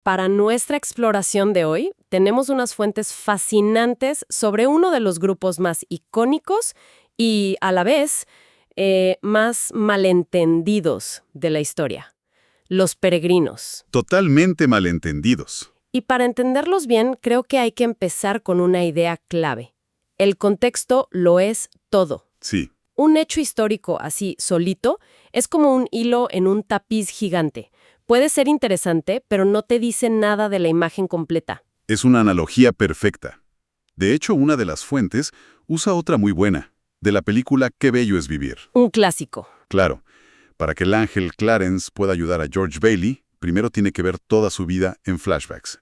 Para nuestra exploración de hoy, tenemos unas fuentes fascinantes sobre uno de los grupos más icónicos y, a la vez, más malentendidos de la historia, los peregrinos. Totalmente malentendidos. Y para entenderlos bien, creo que hay que empezar con una idea clave. El contexto lo es todo. Sí, Un hecho histórico así, solito, es como un hilo en un tapiz gigante. Puede ser interesante, pero no te dice nada de la imagen completa. es una analogía perfecta. De hecho, una de las fuentes usa otra muy buena, de la película Qué bello es vivir. Un clásico. Claro, para que el ángel Clarence pueda ayudar a George Bailey, primero tiene que ver toda su vida en flashbacks.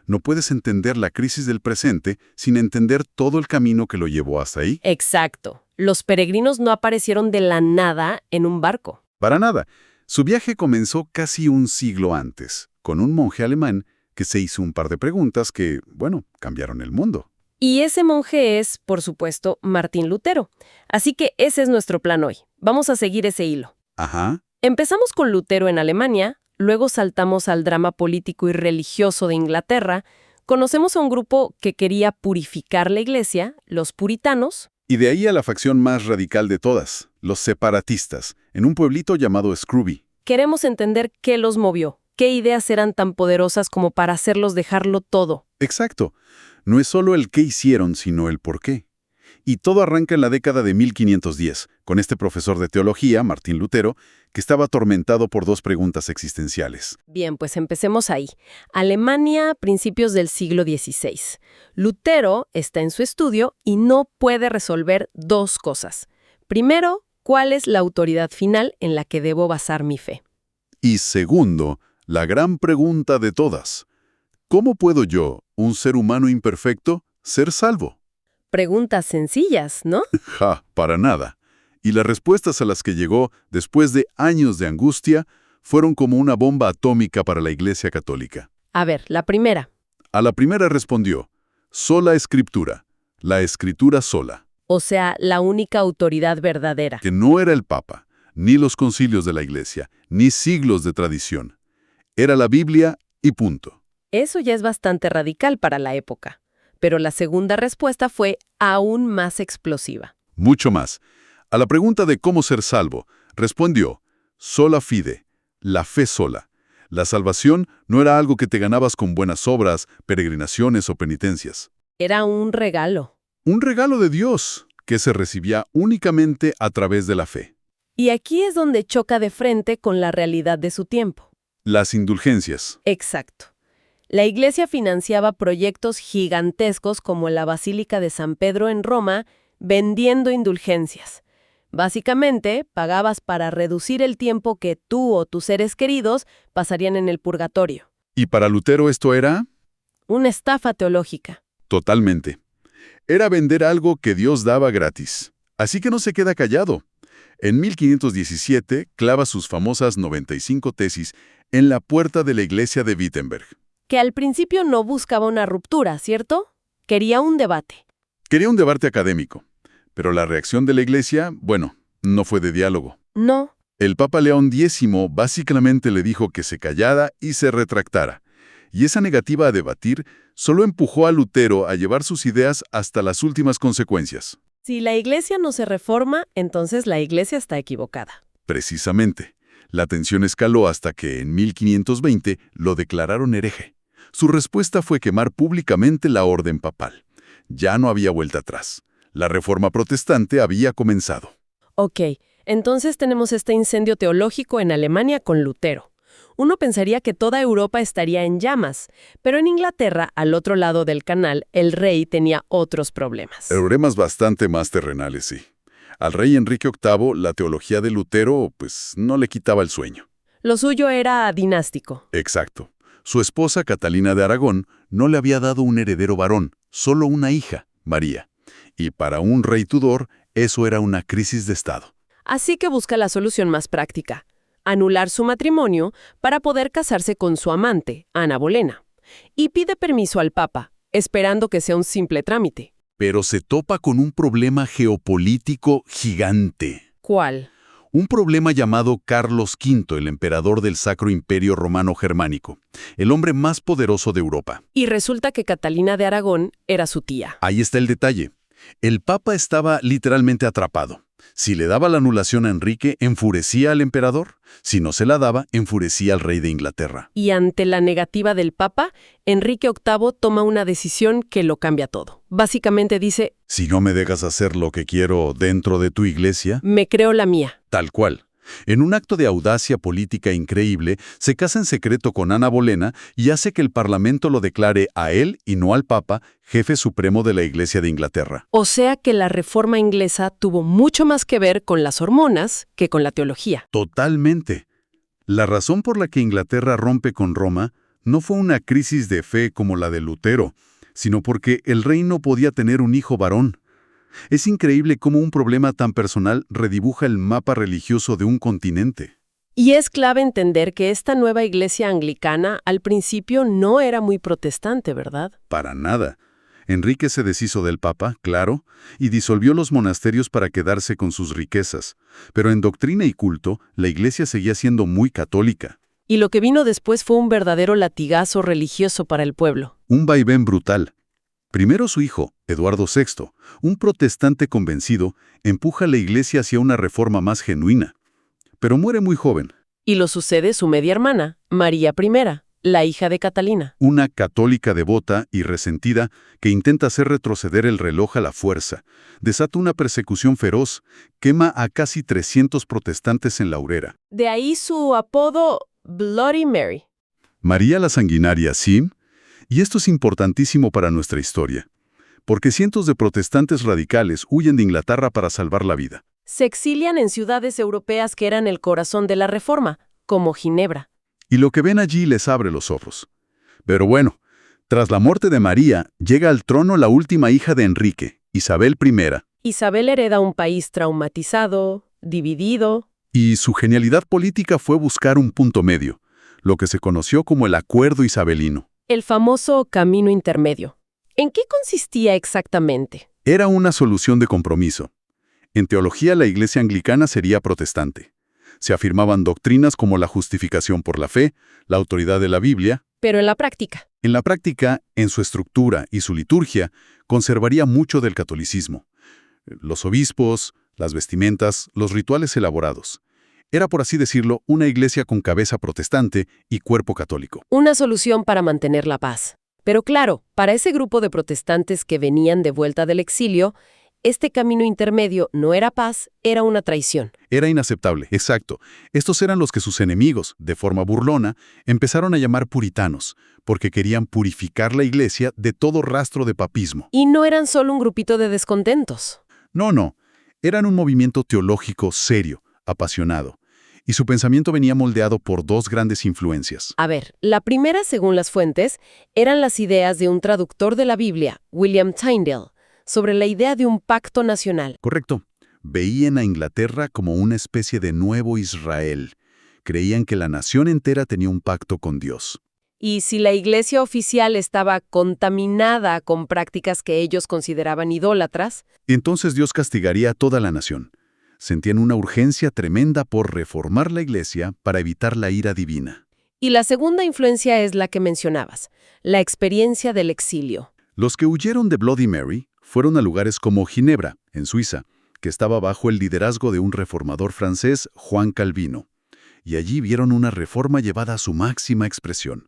No puedes entender la crisis del presente sin entender todo el camino que lo llevó hasta ahí. Exacto. Los peregrinos no aparecieron de la nada en un barco. Para nada. Su viaje comenzó casi un siglo antes, con un monje alemán que se hizo un par de preguntas que, bueno, cambiaron el mundo. Y ese monje es, por supuesto, Martín Lutero. Así que ese es nuestro plan hoy. Vamos a seguir ese hilo. Ajá. Empezamos con Lutero en Alemania, luego saltamos al drama político y religioso de Inglaterra, conocemos a un grupo que quería purificar la iglesia, los puritanos. Y de ahí a la facción más radical de todas, los separatistas, en un pueblito llamado Scrooby. Queremos entender qué los movió, qué ideas eran tan poderosas como para hacerlos dejarlo todo. Exacto. No es solo el qué hicieron, sino el por qué. Y todo arranca en la década de 1510, con este profesor de teología, Martín Lutero, que estaba atormentado por dos preguntas existenciales. Bien, pues empecemos ahí. Alemania, principios del siglo XVI. Lutero está en su estudio y no puede resolver dos cosas. Primero, ¿cuál es la autoridad final en la que debo basar mi fe? Y segundo, la gran pregunta de todas. ¿Cómo puedo yo, un ser humano imperfecto, ser salvo? Preguntas sencillas, ¿no? Ja, para nada. Y las respuestas a las que llegó, después de años de angustia, fueron como una bomba atómica para la Iglesia Católica. A ver, la primera. A la primera respondió, sola escritura, la escritura sola, O sea, la única autoridad verdadera. que no era el Papa, ni los concilios de la Iglesia, ni siglos de tradición. Era la Biblia y punto. Eso ya es bastante radical para la época. Pero la segunda respuesta fue aún más explosiva. Mucho más. A la pregunta de cómo ser salvo, respondió, sola fide, la fe sola. La salvación no era algo que te ganabas con buenas obras, peregrinaciones o penitencias. Era un regalo. Un regalo de Dios que se recibía únicamente a través de la fe. Y aquí es donde choca de frente con la realidad de su tiempo. Las indulgencias. Exacto. La Iglesia financiaba proyectos gigantescos como la Basílica de San Pedro en Roma, vendiendo indulgencias. Básicamente, pagabas para reducir el tiempo que tú o tus seres queridos pasarían en el purgatorio. ¿Y para Lutero esto era? Una estafa teológica. Totalmente. Era vender algo que Dios daba gratis. Así que no se queda callado. En 1517 clava sus famosas 95 tesis en la puerta de la iglesia de Wittenberg. Que al principio no buscaba una ruptura, ¿cierto? Quería un debate. Quería un debate académico, pero la reacción de la iglesia, bueno, no fue de diálogo. No. El Papa León X básicamente le dijo que se callara y se retractara. Y esa negativa a debatir solo empujó a Lutero a llevar sus ideas hasta las últimas consecuencias. Si la Iglesia no se reforma, entonces la Iglesia está equivocada. Precisamente. La tensión escaló hasta que en 1520 lo declararon hereje. Su respuesta fue quemar públicamente la orden papal. Ya no había vuelta atrás. La reforma protestante había comenzado. Ok, entonces tenemos este incendio teológico en Alemania con Lutero. Uno pensaría que toda Europa estaría en llamas, pero en Inglaterra, al otro lado del canal, el rey tenía otros problemas. Problemas bastante más terrenales, sí. Al rey Enrique VIII, la teología de Lutero, pues, no le quitaba el sueño. Lo suyo era dinástico. Exacto. Su esposa, Catalina de Aragón, no le había dado un heredero varón, solo una hija, María. Y para un rey Tudor, eso era una crisis de Estado. Así que busca la solución más práctica: anular su matrimonio para poder casarse con su amante, Ana Bolena. Y pide permiso al Papa, esperando que sea un simple trámite. Pero se topa con un problema geopolítico gigante. ¿Cuál? Un problema llamado Carlos V, el emperador del Sacro Imperio Romano Germánico, el hombre más poderoso de Europa. Y resulta que Catalina de Aragón era su tía. Ahí está el detalle. El Papa estaba literalmente atrapado. Si le daba la anulación a Enrique, enfurecía al emperador. Si no se la daba, enfurecía al rey de Inglaterra. Y ante la negativa del Papa, Enrique VIII toma una decisión que lo cambia todo. Básicamente dice, Si no me dejas hacer lo que quiero dentro de tu iglesia, me creo la mía. tal cual. En un acto de audacia política increíble, se casa en secreto con Ana Bolena y hace que el Parlamento lo declare a él y no al Papa jefe supremo de la Iglesia de Inglaterra. O sea que la reforma inglesa tuvo mucho más que ver con las hormonas que con la teología. Totalmente. La razón por la que Inglaterra rompe con Roma no fue una crisis de fe como la de Lutero, sino porque el rey no podía tener un hijo varón. Es increíble cómo un problema tan personal redibuja el mapa religioso de un continente. Y es clave entender que esta nueva iglesia anglicana al principio no era muy protestante, ¿verdad? Para nada. Enrique se deshizo del Papa, claro, y disolvió los monasterios para quedarse con sus riquezas. Pero en doctrina y culto, la iglesia seguía siendo muy católica. Y lo que vino después fue un verdadero latigazo religioso para el pueblo. Un vaivén brutal. Primero su hijo, Eduardo VI, un protestante convencido, empuja a la iglesia hacia una reforma más genuina. Pero muere muy joven. Y lo sucede su media hermana, María I, la hija de Catalina. Una católica devota y resentida que intenta hacer retroceder el reloj a la fuerza. Desata una persecución feroz, quema a casi 300 protestantes en la hoguera. De ahí su apodo Bloody Mary. María la Sanguinaria, sí. Y esto es importantísimo para nuestra historia, porque cientos de protestantes radicales huyen de Inglaterra para salvar la vida. Se exilian en ciudades europeas que eran el corazón de la reforma, como Ginebra. Y lo que ven allí les abre los ojos. Pero bueno, tras la muerte de María, llega al trono la última hija de Enrique, Isabel I, Isabel hereda un país traumatizado, dividido. y su genialidad política fue buscar un punto medio, lo que se conoció como el Acuerdo Isabelino. El famoso camino intermedio. ¿En qué consistía exactamente? Era una solución de compromiso. En teología, la iglesia anglicana sería protestante. Se afirmaban doctrinas como la justificación por la fe, la autoridad de la Biblia. Pero en la práctica. En la práctica, en su estructura y su liturgia, conservaría mucho del catolicismo. Los obispos, las vestimentas, los rituales elaborados. Era, por así decirlo, una iglesia con cabeza protestante y cuerpo católico. Una solución para mantener la paz. Pero claro, para ese grupo de protestantes que venían de vuelta del exilio, este camino intermedio no era paz, era una traición. Era inaceptable, exacto. Estos eran los que sus enemigos, de forma burlona, empezaron a llamar puritanos, porque querían purificar la iglesia de todo rastro de papismo. Y no eran solo un grupito de descontentos. No. Eran un movimiento teológico serio, apasionado. Y su pensamiento venía moldeado por dos grandes influencias. A ver, la primera, según las fuentes, eran las ideas de un traductor de la Biblia, William Tyndale, sobre la idea de un pacto nacional. Correcto. Veían a Inglaterra como una especie de nuevo Israel. Creían que la nación entera tenía un pacto con Dios. Y si la iglesia oficial estaba contaminada con prácticas que ellos consideraban idólatras, Entonces Dios castigaría a toda la nación. Sentían una urgencia tremenda por reformar la iglesia para evitar la ira divina. y la segunda influencia es la que mencionabas, la experiencia del exilio. Los que huyeron de Bloody Mary fueron a lugares como Ginebra, en Suiza, que estaba bajo el liderazgo de un reformador francés, Juan Calvino. Y allí vieron una reforma llevada a su máxima expresión.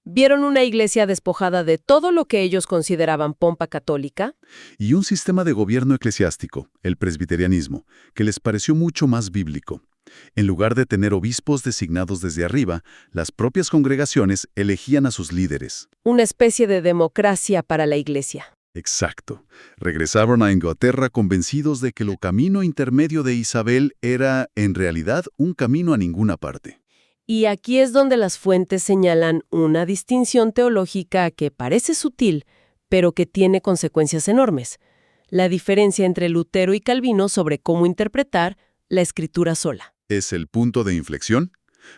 Vieron una iglesia despojada de todo lo que ellos consideraban pompa católica, Y un sistema de gobierno eclesiástico, el presbiterianismo, que les pareció mucho más bíblico. En lugar de tener obispos designados desde arriba, las propias congregaciones elegían a sus líderes. una especie de democracia para la iglesia. Exacto. Regresaron a Inglaterra convencidos de que el camino intermedio de Isabel era, en realidad, un camino a ninguna parte. Y aquí es donde las fuentes señalan una distinción teológica que parece sutil, pero que tiene consecuencias enormes. La diferencia entre Lutero y Calvino sobre cómo interpretar la escritura sola. ¿Es el punto de inflexión?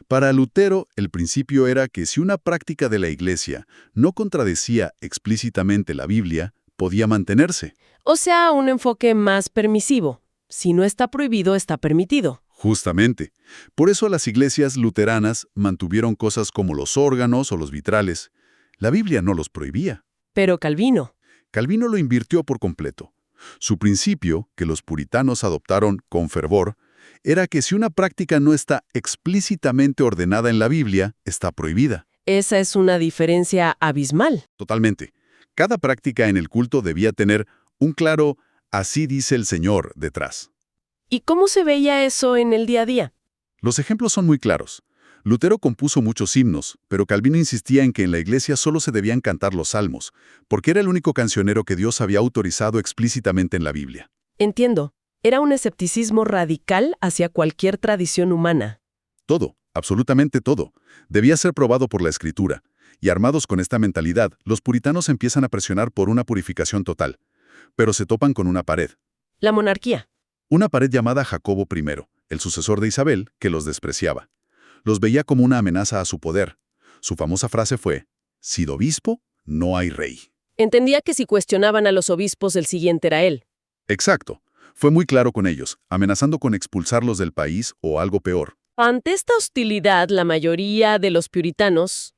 Para Lutero, el principio era que si una práctica de la Iglesia no contradecía explícitamente la Biblia, podía mantenerse. O sea, un enfoque más permisivo. Si no está prohibido, está permitido. Justamente. Por eso las iglesias luteranas mantuvieron cosas como los órganos o los vitrales. La Biblia no los prohibía. Pero Calvino. Calvino lo invirtió por completo. Su principio, que los puritanos adoptaron con fervor, era que si una práctica no está explícitamente ordenada en la Biblia, está prohibida. Esa es una diferencia abismal. Totalmente. Cada práctica en el culto debía tener un claro «así dice el Señor» detrás. ¿Y cómo se veía eso en el día a día? Los ejemplos son muy claros. Lutero compuso muchos himnos, pero Calvino insistía en que en la iglesia solo se debían cantar los salmos, porque era el único cancionero que Dios había autorizado explícitamente en la Biblia. Entiendo. Era un escepticismo radical hacia cualquier tradición humana. Todo, absolutamente todo, debía ser probado por la Escritura. Y armados con esta mentalidad, los puritanos empiezan a presionar por una purificación total. Pero se topan con una pared. La monarquía. Una pared llamada Jacobo I, el sucesor de Isabel, que los despreciaba. Los veía como una amenaza a su poder. Su famosa frase fue, «Sin obispo, no hay rey». Entendía que si cuestionaban a los obispos, el siguiente era él. Exacto. Fue muy claro con ellos, amenazando con expulsarlos del país o algo peor. Ante esta hostilidad, la mayoría de los puritanos,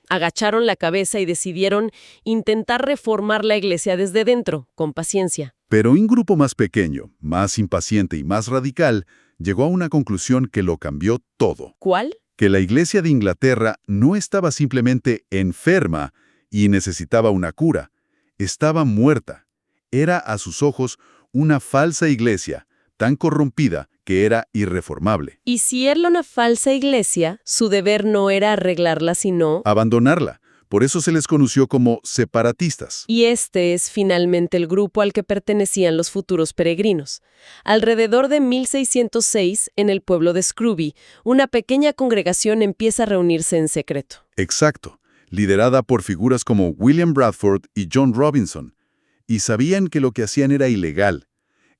agacharon la cabeza y decidieron intentar reformar la iglesia desde dentro, con paciencia. Pero un grupo más pequeño, más impaciente y más radical, llegó a una conclusión que lo cambió todo. ¿Cuál? Que la Iglesia de Inglaterra no estaba simplemente enferma y necesitaba una cura. Estaba muerta. Era, a sus ojos, una falsa iglesia, tan corrompida que era irreformable. Y si era una falsa iglesia, su deber no era arreglarla, sino... Abandonarla. Por eso se les conoció como separatistas. Y este es finalmente el grupo al que pertenecían los futuros peregrinos. Alrededor de 1606, en el pueblo de Scrooby, una pequeña congregación empieza a reunirse en secreto. Exacto, liderada por figuras como William Bradford y John Robinson. Y sabían que lo que hacían era ilegal.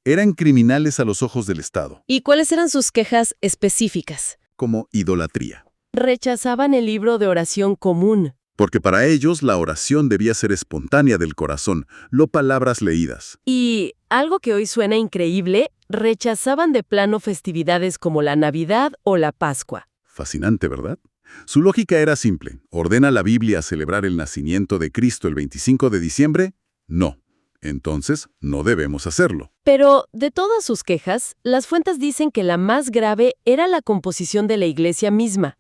Eran criminales a los ojos del Estado. ¿Y cuáles eran sus quejas específicas? Como idolatría. Rechazaban el libro de oración común. Porque para ellos la oración debía ser espontánea del corazón, no palabras leídas. Y, algo que hoy suena increíble, rechazaban de plano festividades como la Navidad o la Pascua. Fascinante, ¿verdad? Su lógica era simple. ¿Ordena la Biblia celebrar el nacimiento de Cristo el 25 de diciembre? No. Entonces, no debemos hacerlo. Pero, de todas sus quejas, las fuentes dicen que la más grave era la composición de la iglesia misma.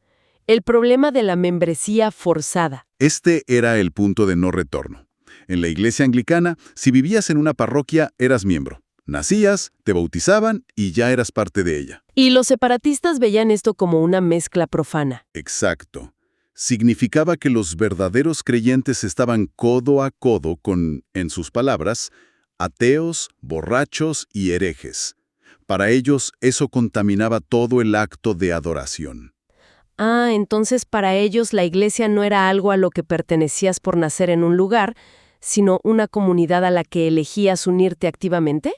El problema de la membresía forzada. Este era el punto de no retorno. En la iglesia anglicana, si vivías en una parroquia, eras miembro. Nacías, te bautizaban y ya eras parte de ella. Y los separatistas veían esto como una mezcla profana. Exacto. Significaba que los verdaderos creyentes estaban codo a codo con, en sus palabras, ateos, borrachos y herejes. Para ellos, eso contaminaba todo el acto de adoración. Ah, entonces para ellos la iglesia no era algo a lo que pertenecías por nacer en un lugar, sino una comunidad a la que elegías unirte activamente.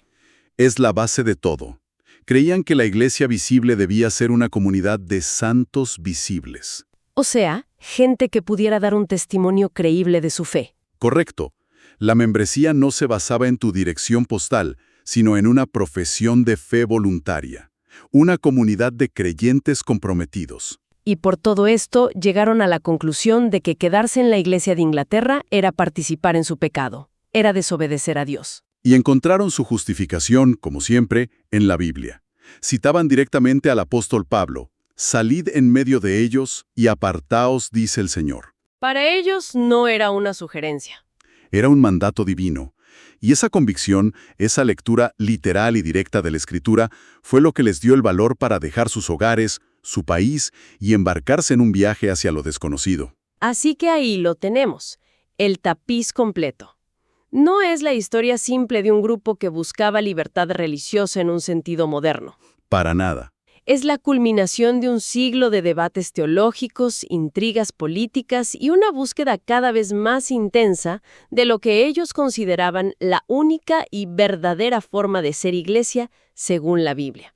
Es la base de todo. Creían que la iglesia visible debía ser una comunidad de santos visibles. O sea, gente que pudiera dar un testimonio creíble de su fe. Correcto. La membresía no se basaba en tu dirección postal, sino en una profesión de fe voluntaria. Una comunidad de creyentes comprometidos. Y por todo esto llegaron a la conclusión de que quedarse en la Iglesia de Inglaterra era participar en su pecado, era desobedecer a Dios. Y encontraron su justificación, como siempre, en la Biblia. Citaban directamente al apóstol Pablo, «Salid en medio de ellos y apartaos, dice el Señor». Para ellos no era una sugerencia. Era un mandato divino. Y esa convicción, esa lectura literal y directa de la Escritura, fue lo que les dio el valor para dejar sus hogares, su país y embarcarse en un viaje hacia lo desconocido. Así que ahí lo tenemos, el tapiz completo. No es la historia simple de un grupo que buscaba libertad religiosa en un sentido moderno. Para nada. Es la culminación de un siglo de debates teológicos, intrigas políticas y una búsqueda cada vez más intensa de lo que ellos consideraban la única y verdadera forma de ser iglesia según la Biblia.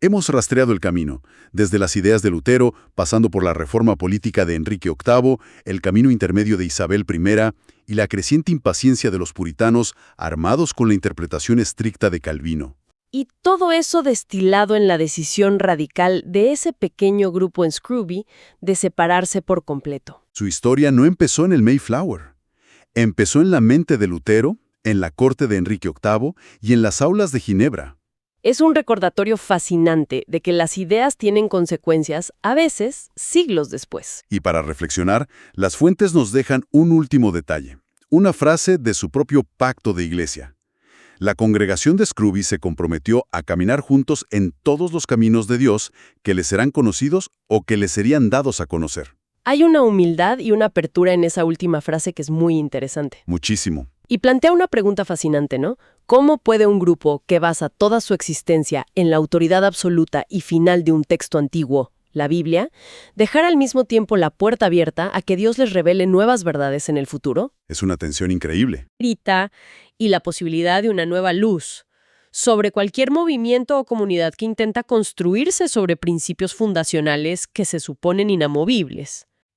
Hemos rastreado el camino, desde las ideas de Lutero, pasando por la reforma política de Enrique VIII, el camino intermedio de Isabel I y la creciente impaciencia de los puritanos armados con la interpretación estricta de Calvino. Y todo eso destilado en la decisión radical de ese pequeño grupo en Scrooby de separarse por completo. Su historia no empezó en el Mayflower. Empezó en la mente de Lutero, en la corte de Enrique VIII y en las aulas de Ginebra. Es un recordatorio fascinante de que las ideas tienen consecuencias, a veces, siglos después. Y para reflexionar, las fuentes nos dejan un último detalle, una frase de su propio pacto de iglesia. La congregación de Scrooby se comprometió a caminar juntos en todos los caminos de Dios que les serán conocidos o que les serían dados a conocer. Hay una humildad y una apertura en esa última frase que es muy interesante. Muchísimo. Y plantea una pregunta fascinante, ¿no? ¿Cómo puede un grupo que basa toda su existencia en la autoridad absoluta y final de un texto antiguo, la Biblia, dejar al mismo tiempo la puerta abierta a que Dios les revele nuevas verdades en el futuro? Es una tensión increíble. Y la posibilidad de una nueva luz sobre cualquier movimiento o comunidad que intenta construirse sobre principios fundacionales que se suponen inamovibles.